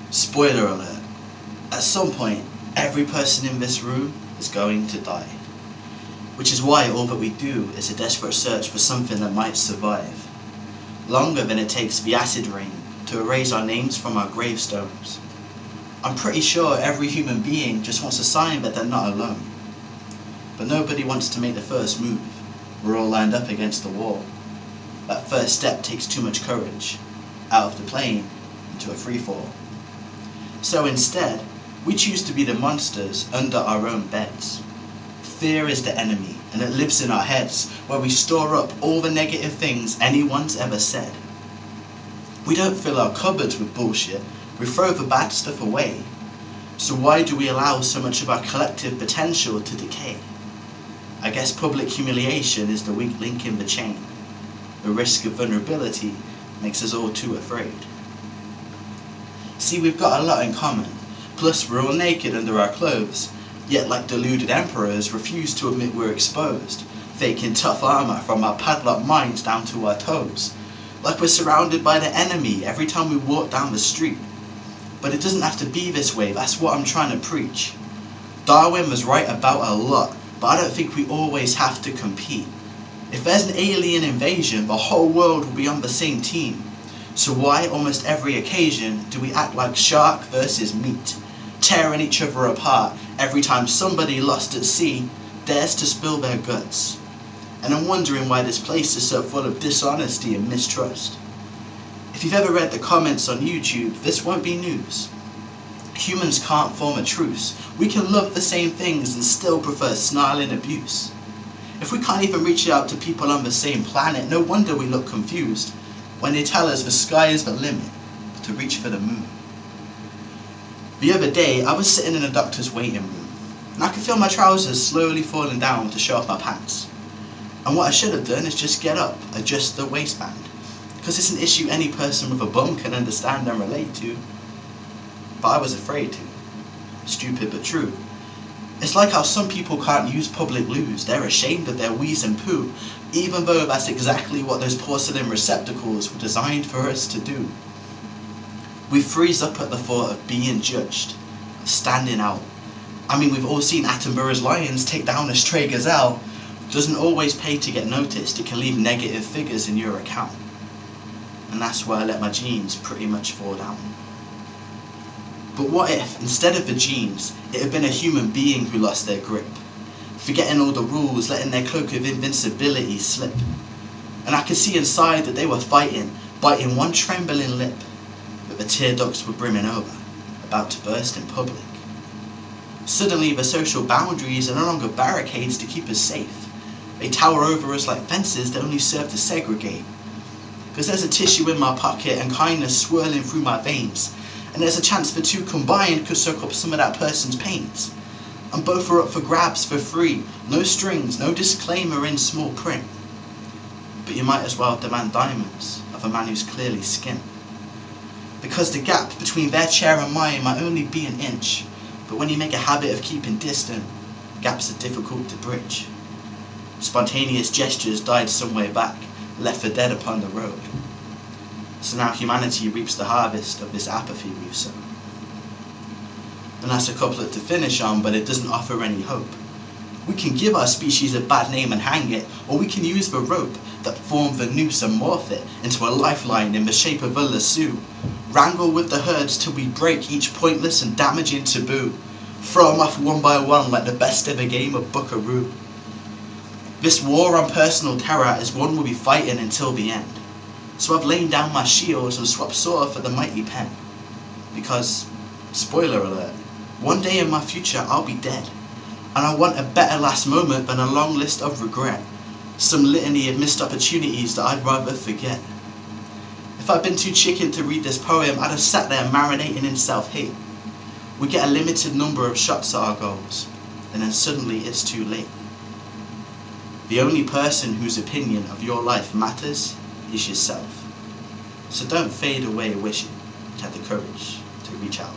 Spoiler alert, at some point, every person in this room is going to die. Which is why all that we do is a desperate search for something that might survive. Longer than it takes the acid rain to erase our names from our gravestones. I'm pretty sure every human being just wants a sign that they're not alone. But nobody wants to make the first move. We're all lined up against the wall. That first step takes too much courage. Out of the plane, into a freefall. So instead, we choose to be the monsters under our own beds. Fear is the enemy, and it lives in our heads, where we store up all the negative things anyone's ever said. We don't fill our cupboards with bullshit, we throw the bad stuff away. So why do we allow so much of our collective potential to decay? I guess public humiliation is the weak link in the chain. The risk of vulnerability makes us all too afraid. See, we've got a lot in common, plus we're all naked under our clothes, yet like deluded emperors refuse to admit we're exposed, faking tough armour from our padlocked minds down to our toes, like we're surrounded by the enemy every time we walk down the street. But it doesn't have to be this way, that's what I'm trying to preach. Darwin was right about a lot, but I don't think we always have to compete. If there's an alien invasion, the whole world will be on the same team. So why, almost every occasion, do we act like shark versus meat, tearing each other apart every time somebody lost at sea dares to spill their guts? And I'm wondering why this place is so full of dishonesty and mistrust. If you've ever read the comments on YouTube, this won't be news. Humans can't form a truce. We can love the same things and still prefer snarling abuse. If we can't even reach out to people on the same planet, no wonder we look confused when they tell us the sky is the limit, to reach for the moon. The other day, I was sitting in a doctor's waiting room, and I could feel my trousers slowly falling down to show off my pants. And what I should have done is just get up, adjust the waistband, because it's an issue any person with a bum can understand and relate to. But I was afraid to. Stupid but true. It's like how some people can't use public loos. They're ashamed of their wheeze and poo, even though that's exactly what those porcelain receptacles were designed for us to do. We freeze up at the thought of being judged, of standing out. I mean, we've all seen Attenborough's lions take down a stray gazelle. It doesn't always pay to get noticed, it can leave negative figures in your account. And that's where I let my genes pretty much fall down. But what if, instead of the genes, it had been a human being who lost their grip, forgetting all the rules, letting their cloak of invincibility slip? And I could see inside that they were fighting, biting one trembling lip, but the tear ducts were brimming over, about to burst in public. Suddenly the social boundaries are no longer barricades to keep us safe. They tower over us like fences that only serve to segregate. Because there's a tissue in my pocket and kindness swirling through my veins, and there's a chance the two combined could soak up some of that person's pains. And both are up for grabs for free, no strings, no disclaimer in small print. But you might as well demand diamonds of a man who's clearly skint. Because the gap between their chair and mine might only be an inch, but when you make a habit of keeping distant, gaps are difficult to bridge. Spontaneous gestures died some way back, left for dead upon the road. So now humanity reaps the harvest of this apathy we've sown. And that's a couplet to finish on, but it doesn't offer any hope. We can give our species a bad name and hang it, or we can use the rope that formed the noose and morph it into a lifeline in the shape of a lasso. Wrangle with the herds till we break each pointless and damaging taboo. Throw them off one by one like the best ever game of Buckaroo. This war on personal terror is one we'll be fighting until the end. So I've laid down my shields and swapped sword for the mighty pen. Because, spoiler alert, one day in my future I'll be dead. And I want a better last moment than a long list of regret. Some litany of missed opportunities that I'd rather forget. If I'd been too chicken to read this poem, I'd have sat there marinating in self-hate. We get a limited number of shots at our goals, and then suddenly it's too late. The only person whose opinion of your life matters is yourself. So don't fade away wishing you had the courage to reach out.